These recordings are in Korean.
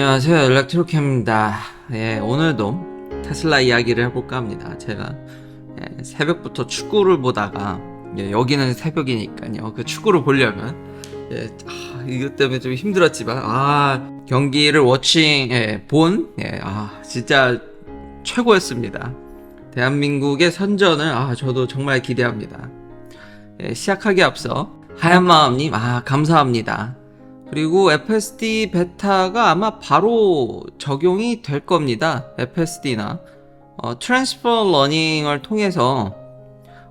안녕하세요, 일렉트로캠입니다. 예, 오늘도 테슬라 이야기를 해볼까 합니다. 제가 새벽부터 축구를 보다가 여기는 새벽이니까요. 그 축구를 보려면 이것 때문에 좀 힘들었지만 경기를 진짜 최고였습니다. 대한민국의 선전을 저도 정말 기대합니다. 시작하기 앞서 하얀마음님 감사합니다. 그리고 FSD 베타가 아마 바로 적용이 될 겁니다. FSD나 트랜스퍼 러닝을 통해서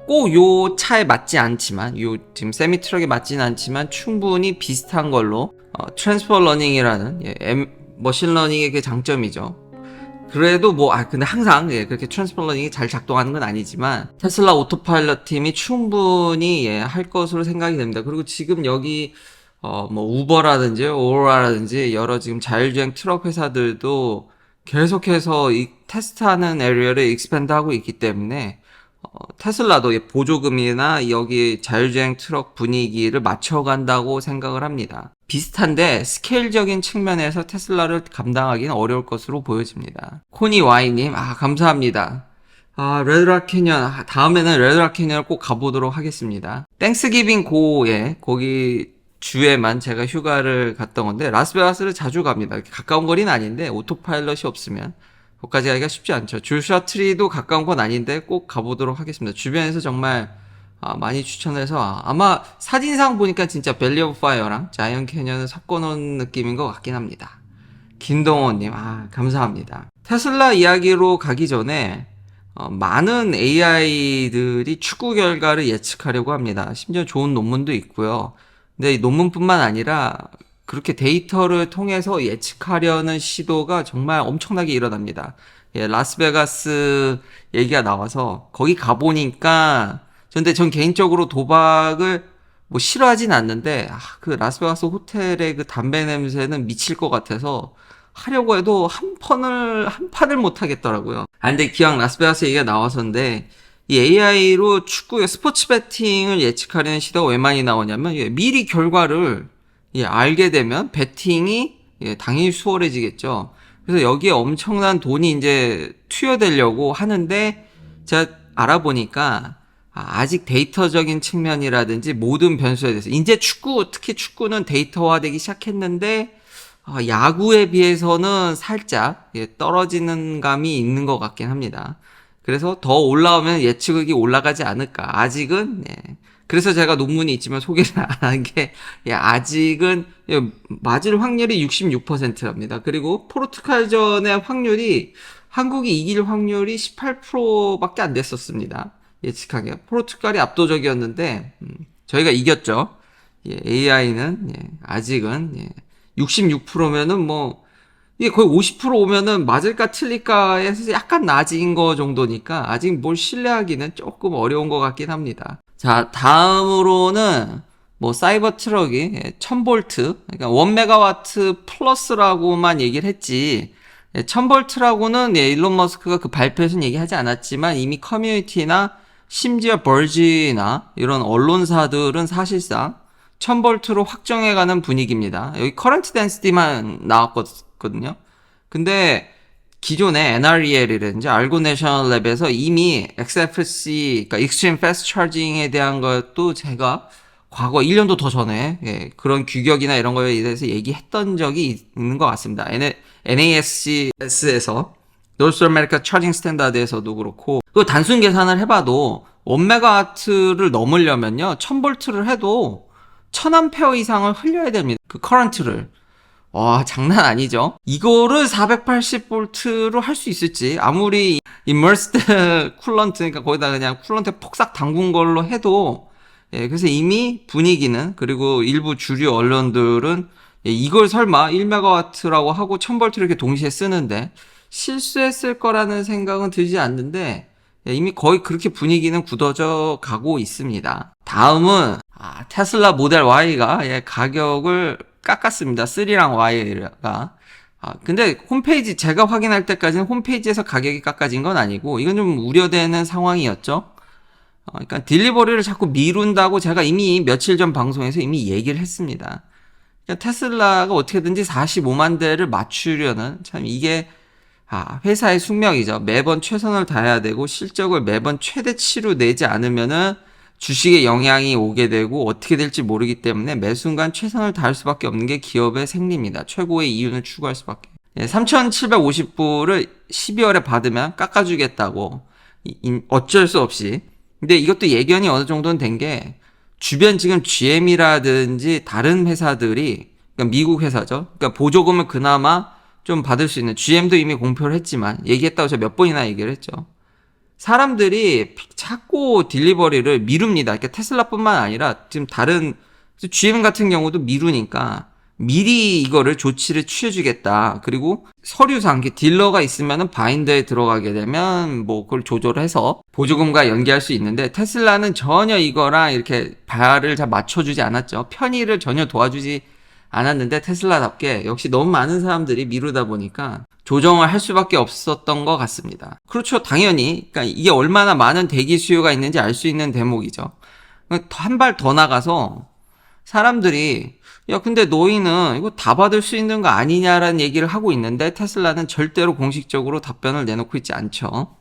꼭 요 차에 맞지 않지만 지금 세미 트럭에 맞지는 않지만 충분히 비슷한 걸로 트랜스퍼 러닝이라는 머신 러닝의 그 장점이죠. 그래도 근데 항상 그렇게 트랜스퍼 러닝이 잘 작동하는 건 아니지만 테슬라 오토파일럿 팀이 충분히 할 것으로 생각이 됩니다. 그리고 지금 여기 우버라든지 오로라라든지 여러 지금 자율주행 트럭 회사들도 계속해서 이 테스트하는 에리어를 익스펜드 하고 있기 때문에 테슬라도 보조금이나 여기 자율주행 트럭 분위기를 맞춰간다고 생각을 합니다. 비슷한데 스케일적인 측면에서 테슬라를 감당하기는 어려울 것으로 보여집니다. 코니 Y님 감사합니다. 레드락 캐년 다음에는 레드락 캐년을 꼭 가보도록 하겠습니다. 땡스기빙 거기 주에만 제가 휴가를 갔던 건데 라스베가스를 자주 갑니다. 가까운 거리는 아닌데 오토파일럿이 없으면 거기까지 가기가 쉽지 않죠. 줄샤 트리도 가까운 건 아닌데 꼭 가보도록 하겠습니다. 주변에서 정말 많이 추천해서 아마 사진상 보니까 진짜 밸리 오브 파이어랑 자이언 캐년을 섞어놓은 느낌인 것 같긴 합니다. 김동원님 감사합니다. 테슬라 이야기로 가기 전에 많은 AI들이 축구 결과를 예측하려고 합니다. 심지어 좋은 논문도 있고요. 근데 이 논문뿐만 아니라 그렇게 데이터를 통해서 예측하려는 시도가 정말 엄청나게 일어납니다. 라스베가스 얘기가 나와서 거기 가보니까 근데 전 개인적으로 도박을 싫어하진 않는데 그 라스베가스 호텔의 그 담배 냄새는 미칠 것 같아서 하려고 해도 한 판을 못 하겠더라고요. 근데 기왕 라스베가스 얘기가 나와서인데 이 AI로 축구의 스포츠 베팅을 예측하려는 시도가 왜 많이 나오냐면 미리 결과를 알게 되면 베팅이 당연히 수월해지겠죠. 그래서 여기에 엄청난 돈이 이제 투여되려고 하는데 제가 알아보니까 아직 데이터적인 측면이라든지 모든 변수에 대해서 이제 특히 축구는 데이터화되기 시작했는데 야구에 비해서는 살짝 떨어지는 감이 있는 것 같긴 합니다. 그래서 더 올라오면 예측이 올라가지 않을까. 아직은 그래서 제가 논문이 있지만 소개를 안 한 게 아직은 맞을 확률이 66%입니다. 그리고 포르투갈전의 확률이 한국이 이길 확률이 18%밖에 안 됐었습니다. 예측하기가 포르투갈이 압도적이었는데 저희가 이겼죠. AI는 아직은 66%면은 이게 거의 50% 오면은 맞을까 틀릴까에서 약간 낮은 거 정도니까 아직 뭘 신뢰하기는 조금 어려운 것 같긴 합니다. 자, 다음으로는 사이버 트럭이 1000V, 그러니까 1메가와트 플러스라고만 얘기를 했지 1000V라고는 일론 머스크가 그 발표에서는 얘기하지 않았지만 이미 커뮤니티나 심지어 버지나 이런 언론사들은 사실상 1000V로 확정해가는 분위기입니다. 여기 커런트 덴시티만 나왔거든요. 근데 기존의 NREL이라든지 알고 내셔널 랩에서 이미 XFC, 그러니까 Extreme Fast Charging에 대한 것도 제가 과거 1년도 더 전에 그런 규격이나 이런 거에 대해서 얘기했던 적이 있는 것 같습니다. NASCS에서 North America Charging Standard에서도 그렇고 그 단순 계산을 해봐도 1메가와트를 넘으려면요 1000V를 해도 1000A 이상을 흘려야 됩니다. 그 커런트를. 장난 아니죠? 이거를 480V로 할 수 있을지, 아무리 immersed 쿨런트, 그러니까 거기다 그냥 쿨런트에 폭삭 담근 걸로 해도, 그래서 이미 분위기는, 그리고 일부 주류 언론들은, 이걸 설마 1메가와트라고 하고 1000V를 이렇게 동시에 쓰는데, 실수했을 거라는 생각은 들지 않는데, 이미 거의 그렇게 분위기는 굳어져 가고 있습니다. 다음은, 테슬라 모델 Y가 가격을 깎았습니다. 3랑 Y가. 근데 제가 확인할 때까지는 홈페이지에서 가격이 깎아진 건 아니고, 이건 좀 우려되는 상황이었죠. 그러니까 딜리버리를 자꾸 미룬다고 제가 이미 며칠 전 방송에서 이미 얘기를 했습니다. 테슬라가 어떻게든지 45만 대를 맞추려는, 참 이게 회사의 숙명이죠. 매번 최선을 다해야 되고 실적을 매번 최대치로 내지 않으면은 주식에 영향이 오게 되고 어떻게 될지 모르기 때문에 매 순간 최선을 다할 수밖에 없는 게 기업의 생리입니다. 최고의 이윤을 추구할 수밖에. 3,750불을 12월에 받으면 깎아주겠다고 어쩔 수 없이. 근데 이것도 예견이 어느 정도는 된 게, 주변 지금 GM이라든지 다른 회사들이, 그러니까 미국 회사죠. 그러니까 보조금을 그나마 좀 받을 수 있는, GM도 이미 공표를 했지만, 얘기했다고 제가 몇 번이나 얘기를 했죠. 사람들이 자꾸 딜리버리를 미룹니다. 그러니까 테슬라뿐만 아니라 지금 다른 GM 같은 경우도 미루니까 미리 이거를 조치를 취해주겠다. 그리고 서류상 딜러가 있으면은 바인더에 들어가게 되면 뭐 그걸 조절해서 보조금과 연계할 수 있는데, 테슬라는 전혀 이거랑 이렇게 발을 잘 맞춰주지 않았죠. 편의를 전혀 도와주지 않았는데, 테슬라답게 역시 너무 많은 사람들이 미루다 보니까 조정을 할 수밖에 없었던 것 같습니다. 그렇죠. 당연히. 그러니까 이게 얼마나 많은 대기 수요가 있는지 알 수 있는 대목이죠. 한 발 더 나가서 사람들이, 야, 근데 너희는 이거 다 받을 수 있는 거 아니냐라는 얘기를 하고 있는데, 테슬라는 절대로 공식적으로 답변을 내놓고 있지 않죠.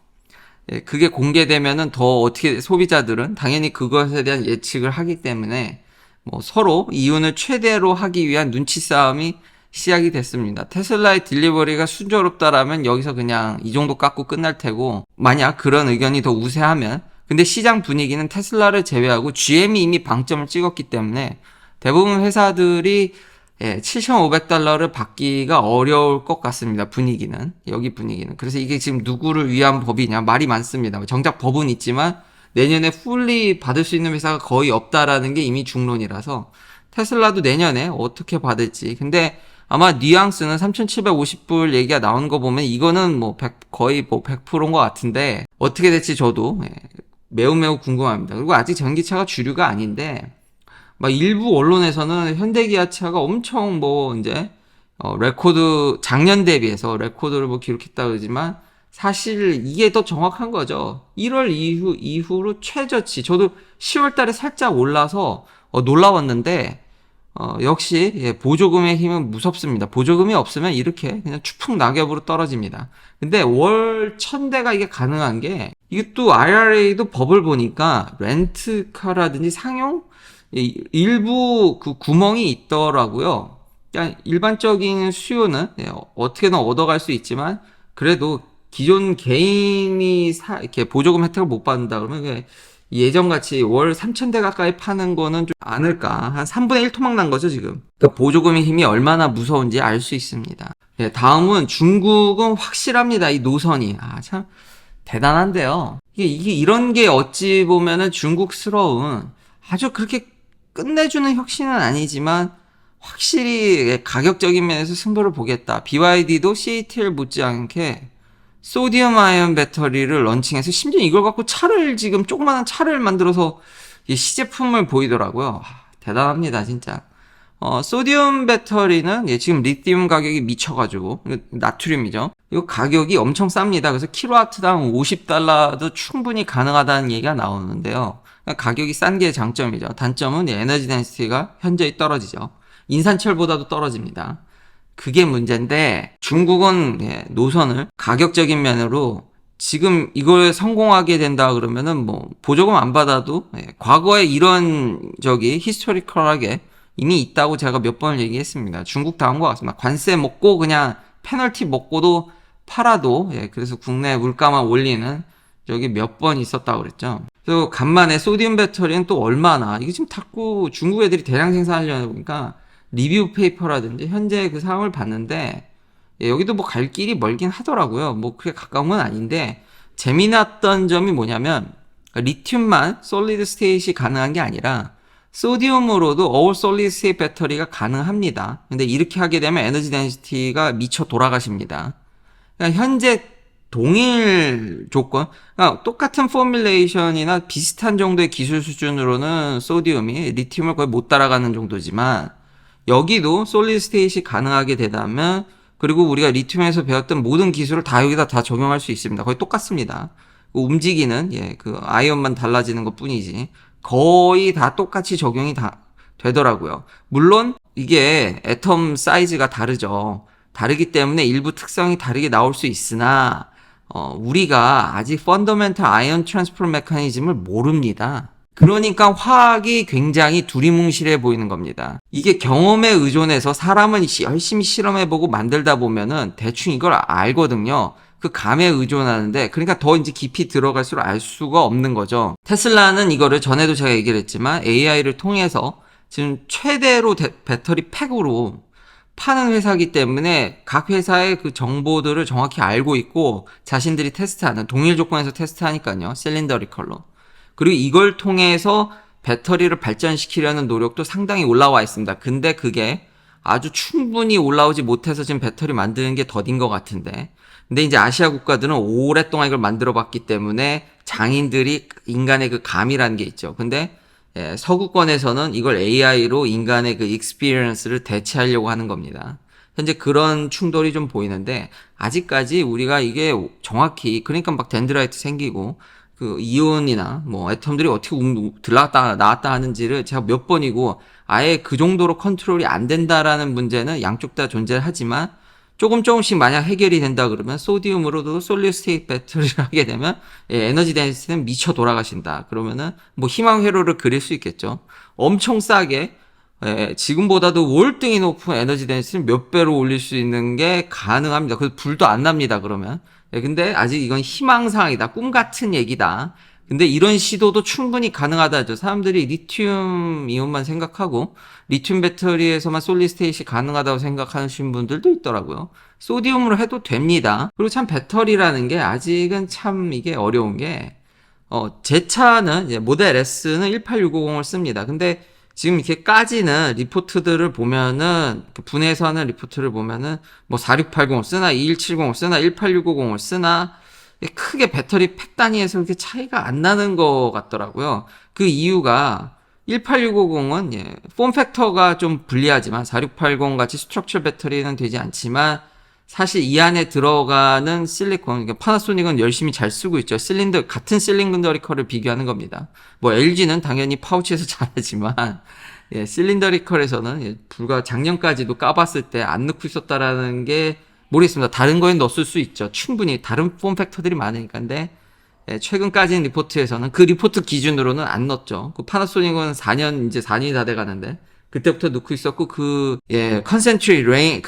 그게 공개되면은 더 어떻게, 소비자들은 당연히 그것에 대한 예측을 하기 때문에 뭐 서로 이윤을 최대로 하기 위한 눈치 싸움이 시작이 됐습니다. 테슬라의 딜리버리가 순조롭다라면 여기서 그냥 이 정도 깎고 끝날 테고, 만약 그런 의견이 더 우세하면, 근데 시장 분위기는 테슬라를 제외하고 GM이 이미 방점을 찍었기 때문에 대부분 회사들이 7,500달러를 받기가 어려울 것 같습니다. 분위기는. 여기 분위기는. 그래서 이게 지금 누구를 위한 법이냐, 말이 많습니다. 정작 법은 있지만 내년에 풀리 받을 수 있는 회사가 거의 없다라는 게 이미 중론이라서, 테슬라도 내년에 어떻게 받을지. 근데 아마 뉘앙스는 3,750불 얘기가 나오는 거 보면 이거는 뭐 거의 뭐 100%인 것 같은데, 어떻게 될지 저도 매우 궁금합니다. 그리고 아직 전기차가 주류가 아닌데, 막 일부 언론에서는 현대기아차가 엄청 뭐 이제 레코드, 작년 대비해서 레코드를 뭐 기록했다 그러지만, 사실 이게 더 정확한 거죠. 1월 이후로 최저치. 저도 10월 달에 살짝 올라서 놀라웠는데, 역시 보조금의 힘은 무섭습니다. 보조금이 없으면 이렇게 그냥 추풍 낙엽으로 떨어집니다. 근데 월 1,000대가 이게 가능한 게, 이게 또 IRA도 법을 보니까 렌트카라든지 상용 일부 그 구멍이 있더라고요. 그냥 일반적인 수요는 어떻게든 얻어갈 수 있지만, 그래도 기존 개인이 이렇게 보조금 혜택을 못 받는다 그러면 예전같이 월 3,000대 가까이 파는 거는 좀 않을까. 한 3분의 1 토막 난 거죠, 지금. 그러니까 보조금의 힘이 얼마나 무서운지 알 수 있습니다. 다음은 중국은 확실합니다. 이 노선이. 참 대단한데요. 이게 이런 게 어찌 보면은 중국스러운, 아주 그렇게 끝내주는 혁신은 아니지만 확실히 가격적인 면에서 승부를 보겠다. BYD도 CATL 못지않게 소디움 아이온 배터리를 런칭해서, 심지어 이걸 갖고 차를, 지금 조그마한 차를 만들어서 시제품을 보이더라고요. 대단합니다, 진짜. 소디움 배터리는 지금 리튬 가격이 미쳐가지고, 나트륨이죠. 이거 가격이 엄청 쌉니다. 그래서 킬로와트당 50달러도 충분히 가능하다는 얘기가 나오는데요. 가격이 싼 게 장점이죠. 단점은 에너지 덴시티가 현저히 떨어지죠. 인산철보다도 떨어집니다. 그게 문제인데, 중국은 노선을 가격적인 면으로 지금 이걸 성공하게 된다 그러면은 뭐 보조금 안 받아도 과거에 이런 히스토리컬하게 이미 있다고 제가 몇 번을 얘기했습니다. 중국 다운 것 같습니다. 관세 먹고 그냥 페널티 먹고도 팔아도, 그래서 국내 물가만 올리는 적이 몇 번 있었다고 그랬죠. 그래서 간만에 소디움 배터리는 또 얼마나, 이게 지금 자꾸 중국 애들이 대량 생산하려다 보니까 리뷰 페이퍼라든지 현재 그 상황을 봤는데, 여기도 뭐 갈 길이 멀긴 하더라고요. 뭐 그렇게 가까운 건 아닌데, 재미났던 점이 뭐냐면, 리튬만 솔리드 스테이트이 가능한 게 아니라 소디움으로도 all solid state 배터리가 가능합니다. 근데 이렇게 하게 되면 에너지 덴시티가 미쳐 돌아가십니다. 그러니까 현재 동일 조건, 그러니까 똑같은 포뮬레이션이나 비슷한 정도의 기술 수준으로는 소디움이 리튬을 거의 못 따라가는 정도지만, 여기도 솔리드 스테이트이 가능하게 되다면, 그리고 우리가 리튬에서 배웠던 모든 기술을 다 여기다 다 적용할 수 있습니다. 거의 똑같습니다. 움직이는 그 아이언만 달라지는 것 뿐이지 거의 다 똑같이 적용이 다 되더라고요. 물론 이게 애텀 사이즈가 다르죠. 다르기 때문에 일부 특성이 다르게 나올 수 있으나 우리가 아직 펀더멘털 아이언 트랜스포터 메커니즘을 모릅니다. 그러니까 화학이 굉장히 두리뭉실해 보이는 겁니다. 이게 경험에 의존해서 사람은 열심히 실험해보고 만들다 보면은 대충 이걸 알거든요. 그 감에 의존하는데, 그러니까 더 이제 깊이 들어갈수록 알 수가 없는 거죠. 테슬라는 이거를 전에도 제가 얘기를 했지만 AI를 통해서 지금 최대로 배터리 팩으로 파는 회사이기 때문에 각 회사의 그 정보들을 정확히 알고 있고 자신들이 테스트하는, 동일 조건에서 테스트하니까요. 실린더리컬로. 그리고 이걸 통해서 배터리를 발전시키려는 노력도 상당히 올라와 있습니다. 근데 그게 아주 충분히 올라오지 못해서 지금 배터리 만드는 게 더딘 것 같은데. 근데 이제 아시아 국가들은 오랫동안 이걸 만들어 봤기 때문에 장인들이 인간의 그 감이라는 게 있죠. 근데 서구권에서는 이걸 AI로 인간의 그 익스피리언스를 대체하려고 하는 겁니다. 현재 그런 충돌이 좀 보이는데 아직까지 우리가 이게 정확히, 그러니까 막 덴드라이트 생기고 그 이온이나 뭐 애텀들이 어떻게 들어갔다 나왔다 하는지를 제가 몇 번이고 아예 그 정도로 컨트롤이 안 된다라는 문제는 양쪽 다 존재하지만 조금씩 만약 해결이 된다 그러면 소디움으로도 솔리드 스테이트 배터리를 하게 되면 에너지 덴시티는 미쳐 돌아가신다. 그러면은 뭐 희망 회로를 그릴 수 있겠죠. 엄청 싸게 지금보다도 월등히 높은 에너지 덴시티를 몇 배로 올릴 수 있는 게 가능합니다. 그래서 불도 안 납니다. 그러면. 근데 아직 이건 희망사항이다. 꿈 같은 얘기다. 근데 이런 시도도 충분히 가능하다죠. 사람들이 리튬 이온만 생각하고 리튬 배터리에서만 솔리드 스테이트이 가능하다고 생각하시는 분들도 있더라고요. 소디움으로 해도 됩니다. 그리고 참 배터리라는 게 아직은 참 이게 어려운 게 제 차는 모델 S는 18650을 씁니다. 근데 지금 이렇게 까지는 리포트들을 보면은 분해서 하는 리포트를 보면은 뭐 4680을 쓰나 2170을 쓰나 18650을 쓰나 크게 배터리 팩 단위에서 그렇게 차이가 안 나는 것 같더라고요. 그 이유가 18650은 폼 팩터가 좀 불리하지만 4680 같이 스트럭처 배터리는 되지 않지만 사실 이 안에 들어가는 실리콘, 그러니까 파나소닉은 열심히 잘 쓰고 있죠. 같은 실린더리컬을 비교하는 겁니다. 뭐 LG는 당연히 파우치에서 잘하지만 실린더리컬에서는 불과 작년까지도 까봤을 때 안 넣고 있었다라는 게 모르겠습니다. 다른 거에 넣었을 수 있죠. 충분히 다른 폼 팩터들이 많으니까. 근데 최근까지는 리포트에서는 그 리포트 기준으로는 안 넣었죠. 그 파나소닉은 4년이 다 돼가는데 그때부터 넣고 있었고 컨센트리 레인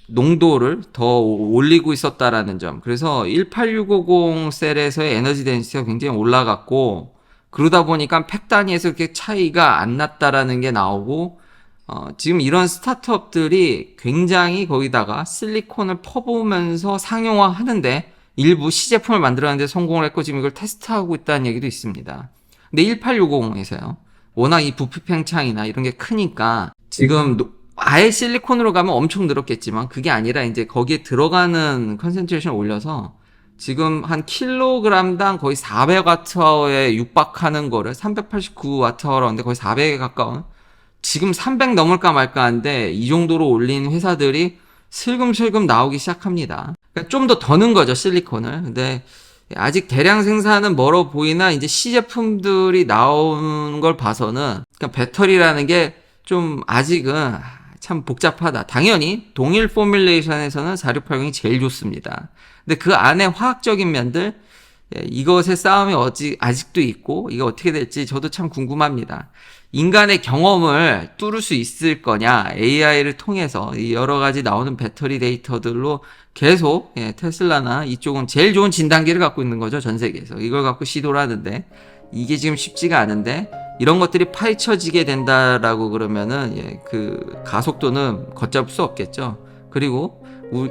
농도를 더 올리고 있었다라는 점. 그래서 18650 셀에서의 에너지 덴시티가 굉장히 올라갔고 그러다 보니까 팩 단위에서 그렇게 차이가 안 났다라는 게 나오고 지금 이런 스타트업들이 굉장히 거기다가 실리콘을 퍼부으면서 상용화 하는데 일부 시제품을 만들었는데 성공을 했고 지금 이걸 테스트하고 있다는 얘기도 있습니다. 근데 1860에서요. 워낙 이 부피 팽창이나 이런 게 크니까 지금 아예 실리콘으로 가면 엄청 늘었겠지만 그게 아니라 이제 거기에 들어가는 컨센트레이션을 올려서 지금 한 킬로그램당 거의 400Wh에 육박하는 거를 389Wh인데 거의 400에 가까운 지금 300 넘을까 말까 한데 이 정도로 올린 회사들이 슬금슬금 나오기 시작합니다. 그러니까 좀 더 더는 거죠, 실리콘을. 근데 아직 대량 생산은 멀어 보이나 이제 시제품들이 나오는 걸 봐서는 그러니까 배터리라는 게 좀 아직은 참 복잡하다. 당연히 동일 포뮬레이션에서는 4680이 제일 좋습니다. 근데 그 안에 화학적인 면들 이것의 싸움이 아직도 있고 이게 어떻게 될지 저도 참 궁금합니다. 인간의 경험을 뚫을 수 있을 거냐, AI를 통해서 여러 가지 나오는 배터리 데이터들로 계속 테슬라나 이쪽은 제일 좋은 진단기를 갖고 있는 거죠, 전 세계에서. 이걸 갖고 시도를 하는데 이게 지금 쉽지가 않은데 이런 것들이 파헤쳐지게 된다라고 그러면은 그 가속도는 걷잡을 수 없겠죠. 그리고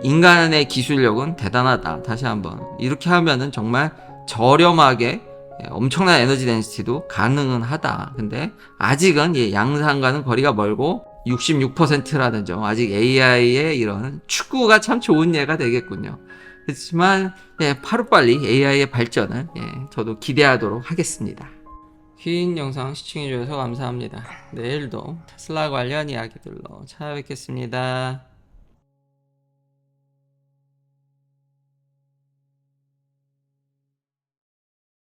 인간의 기술력은 대단하다. 다시 한번 이렇게 하면은 정말 저렴하게 엄청난 에너지 덴시티도 가능은 하다. 근데 아직은 양산과는 거리가 멀고 66%라는 점, 아직 AI의 이런 축구가 참 좋은 예가 되겠군요. 그렇지만 하루빨리 AI의 발전을 저도 기대하도록 하겠습니다. 긴 영상 시청해주셔서 감사합니다. 내일도 테슬라 관련 이야기들로 찾아뵙겠습니다.